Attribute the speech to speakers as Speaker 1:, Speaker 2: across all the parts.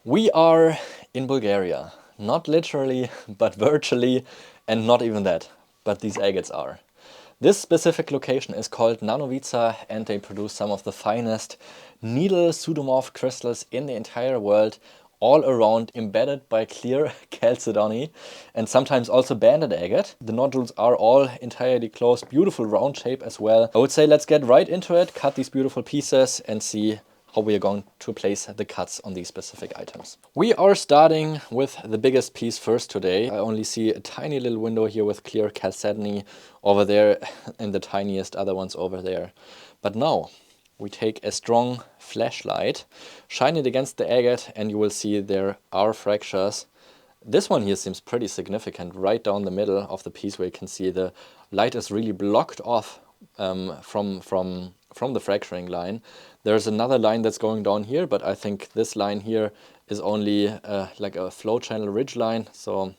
Speaker 1: We are in Bulgaria, not literally, but virtually, and not even that, but these agates are. This specific location is called Nanovitsa, and they produce some of the finest needle pseudomorph crystals in the entire world, all around, embedded by clear chalcedony and sometimes also banded agate. The nodules are all entirely closed, beautiful round shape as well. I would say let's get right into it, cut these beautiful pieces and see how we are going to place the cuts on these specific items. We are starting with the biggest piece first today. I only see a tiny little window here with clear chalcedony over there and the tiniest other ones over there. But now we take a strong flashlight, shine it against the agate, and you will see there are fractures. This one here seems pretty significant, right down the middle of the piece where you can see the light is really blocked off from the fracturing line. There's another line that's going down here, but I think this line here is only like a flow channel ridge line, so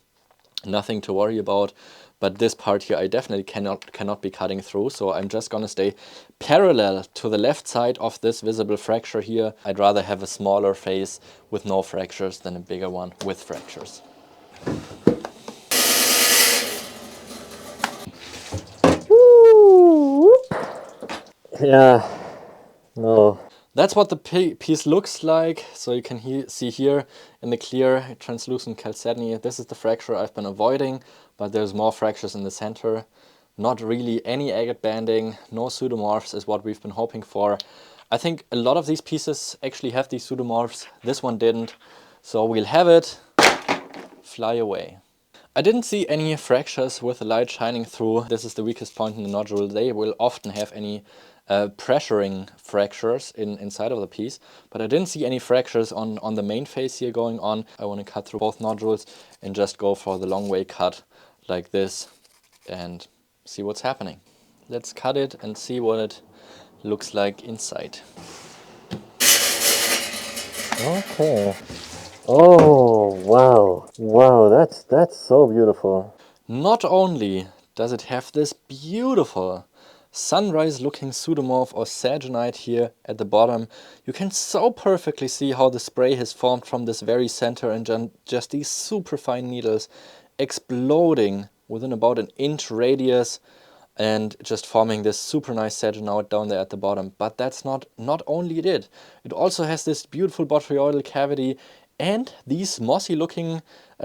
Speaker 1: nothing to worry about. But this part here I definitely cannot be cutting through, so I'm just gonna stay parallel to the left side of this visible fracture here. I'd rather have a smaller face with no fractures than a bigger one with fractures.
Speaker 2: Yeah, no.
Speaker 1: That's what the piece looks like. So you can see here in the clear translucent chalcedony, this is the fracture I've been avoiding, but there's more fractures in the center. Not really any agate banding, no pseudomorphs is what we've been hoping for. I think a lot of these pieces actually have these pseudomorphs. This one didn't, so we'll have it fly away. I didn't see any fractures with the light shining through. This is the weakest point in the nodule. They will often have any pressuring fractures inside of the piece, but I didn't see any fractures on the main face here going on. I want to cut through both nodules and just go for the long way cut like this and see what's happening. Let's cut it and see what it looks like inside.
Speaker 2: Okay. Oh, wow. Wow, that's so beautiful.
Speaker 1: Not only does it have this beautiful sunrise looking pseudomorph or saginite here at the bottom, you can so perfectly see how the spray has formed from this very center and just these super fine needles exploding within about an inch radius and just forming this super nice saginite down there at the bottom. But that's not only it. It also has this beautiful botryoidal cavity and these mossy looking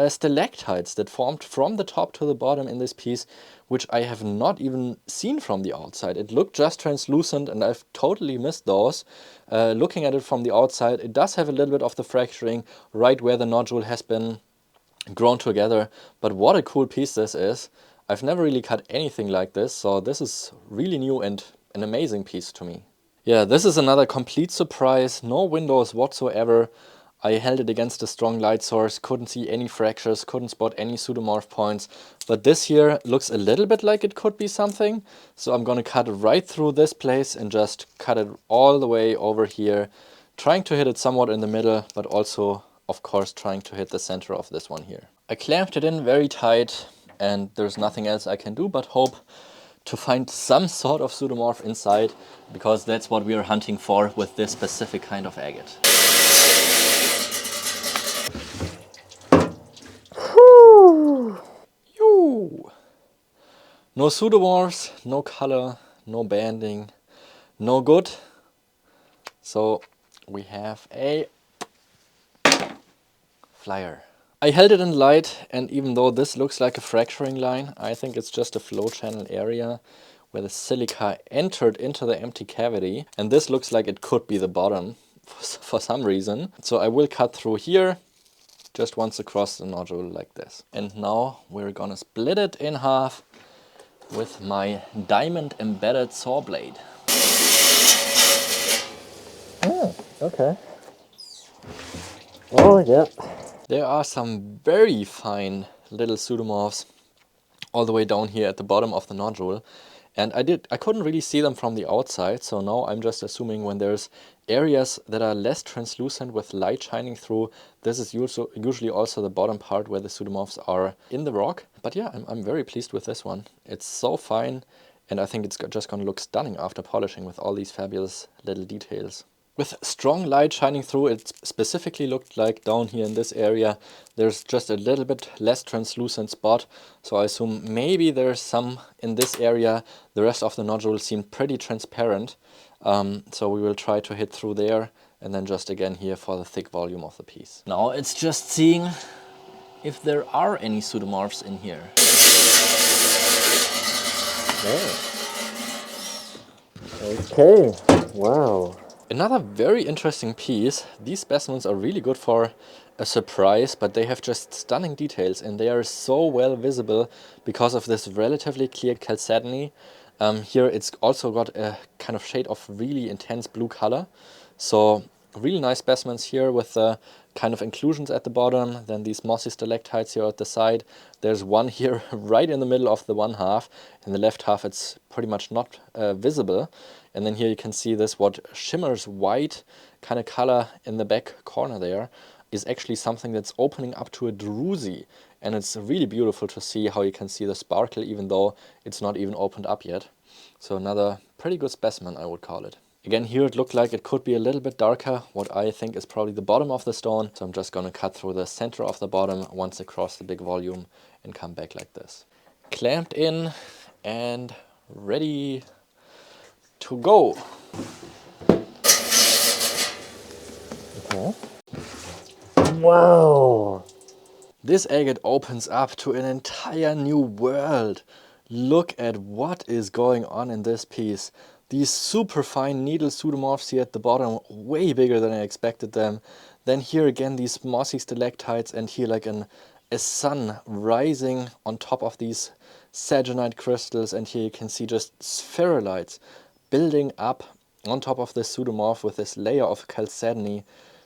Speaker 1: stalactites that formed from the top to the bottom in this piece, which I have not even seen from the outside. It looked just translucent and I've totally missed those. Looking at it from the outside, it does have a little bit of the fracturing right where the nodule has been grown together, but what a cool piece this is. I've never really cut anything like this, so this is really new and an amazing piece to me. Yeah, this is another complete surprise, no windows whatsoever. I held it against a strong light source, couldn't see any fractures, couldn't spot any pseudomorph points, but this here looks a little bit like it could be something, so I'm gonna cut right through this place and just cut it all the way over here, trying to hit it somewhat in the middle, but also of course trying to hit the center of this one here. I clamped it in very tight and there's nothing else I can do but hope to find some sort of pseudomorph inside, because that's what we are hunting for with this specific kind of agate. Yoo! No pseudomorphs, no color, no banding, no good. So we have a flyer. I held it in light, and even though this looks like a fracturing line, I think it's just a flow channel area where the silica entered into the empty cavity, and this looks like it could be the bottom for some reason. So I will cut through here just once across the nodule like this. And now we're gonna split it in half with my diamond embedded saw blade.
Speaker 2: Oh, okay. Oh, yeah.
Speaker 1: There are some very fine little pseudomorphs all the way down here at the bottom of the nodule. And I couldn't really see them from the outside, so now I'm just assuming when there's areas that are less translucent with light shining through, this is usually also the bottom part where the pseudomorphs are in the rock. But yeah, I'm very pleased with this one. It's so fine, and I think it's just going to look stunning after polishing with all these fabulous little details. with strong light shining through. It specifically looked like down here in this area there's just a little bit less translucent spot, so I assume maybe there's some in this area. The rest of the nodule seemed pretty transparent, so we will try to hit through there, and then just again here for the thick volume of the piece. Now it's just seeing if there are any pseudomorphs in here.
Speaker 2: Okay, wow.
Speaker 1: Another very interesting piece. These specimens are really good for a surprise, but they have just stunning details, and they are so well visible because of this relatively clear chalcedony. Here it's also got a kind of shade of really intense blue color. So really nice specimens here with the kind of inclusions at the bottom, then these mossy stalactites here at the side. There's one here right in the middle of the one half. In the left half it's pretty much not visible. And then here you can see this what shimmers white kind of color in the back corner there is actually something that's opening up to a druzy. And it's really beautiful to see how you can see the sparkle even though it's not even opened up yet. So another pretty good specimen, I would call it. Again, here it looked like it could be a little bit darker, what I think is probably the bottom of the stone. So I'm just going to cut through the center of the bottom once across the big volume and come back like this. Clamped in and ready to go.
Speaker 2: Okay. Wow.
Speaker 1: This agate opens up to an entire new world. Look at what is going on in this piece. These super fine needle pseudomorphs here at the bottom, way bigger than I expected them. Then here again these mossy stalactites, and here like a sun rising on top of these saginite crystals, and here you can see just spherulites building up on top of this pseudomorph with this layer of chalcedony.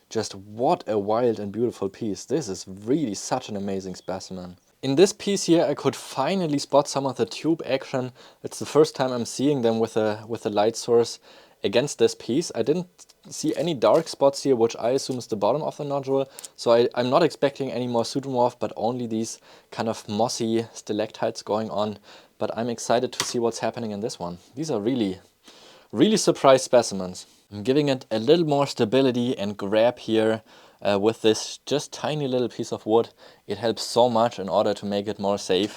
Speaker 1: Just what a wild and beautiful piece. This is really such an amazing specimen. In this piece here I could finally spot some of the tube action. It's the first time I'm seeing them with a light source against this piece. I didn't see any dark spots here, which I assume is the bottom of the nodule. So I'm not expecting any more pseudomorph, but only these kind of mossy stalactites going on. But I'm excited to see what's happening in this one. These are really surprise specimens. I'm giving it a little more stability and grab here with this just tiny little piece of wood. It helps so much in order to make it more safe.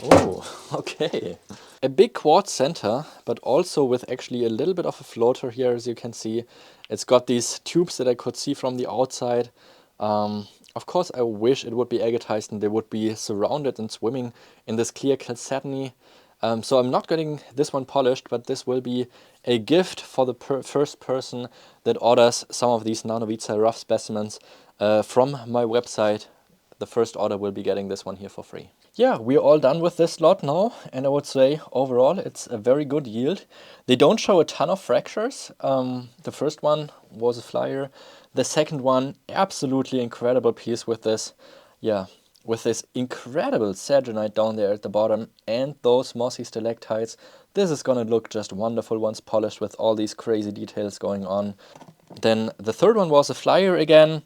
Speaker 1: Oh, okay. A big quartz center, but also with actually a little bit of a floater here, as you can see. It's got these tubes that I could see from the outside. Of course, I wish it would be agatized and they would be surrounded and swimming in this clear chalcedony. So I'm not getting this one polished, but this will be a gift for the first person that orders some of these Nanovitsa rough specimens from my website. The first order will be getting this one here for free. Yeah, we're all done with this lot now, and I would say overall it's a very good yield. They don't show a ton of fractures. The first one was a flyer. The second one, absolutely incredible piece with this, with this incredible saginite down there at the bottom and those mossy stalactites. This is gonna look just wonderful once polished with all these crazy details going on. Then the third one was a flyer again.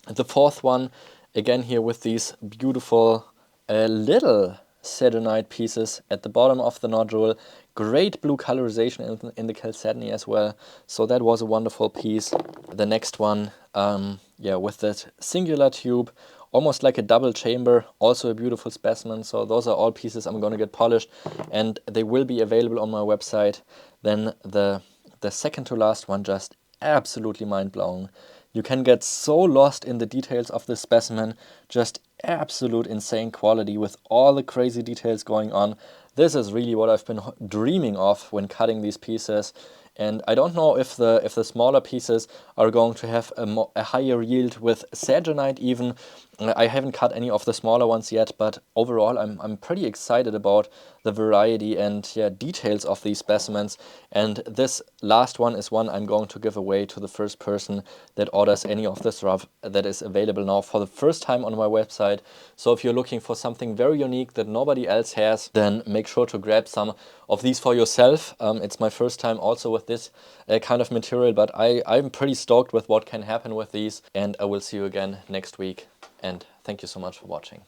Speaker 1: The fourth one, again here with these beautiful little saginite pieces at the bottom of the nodule. Great blue colorization in the chalcedony as well. So that was a wonderful piece. The next one, with that singular tube, almost like a double chamber, also a beautiful specimen. So those are all pieces I'm going to get polished, and they will be available on my website. Then the second to last one, just absolutely mind-blowing. You can get so lost in the details of this specimen, just absolute insane quality with all the crazy details going on. This is really what I've been dreaming of when cutting these pieces. And I don't know if the smaller pieces are going to have a higher yield with saginite even. I haven't cut any of the smaller ones yet, but overall I'm pretty excited about the variety and details of these specimens. And this last one is one I'm going to give away to the first person that orders any of this rough that is available now for the first time on my website. So if you're looking for something very unique that nobody else has, then make sure to grab some of these for yourself. It's my first time also with this kind of material, but I'm pretty stoked with what can happen with these, and I will see you again next week, and thank you so much for watching.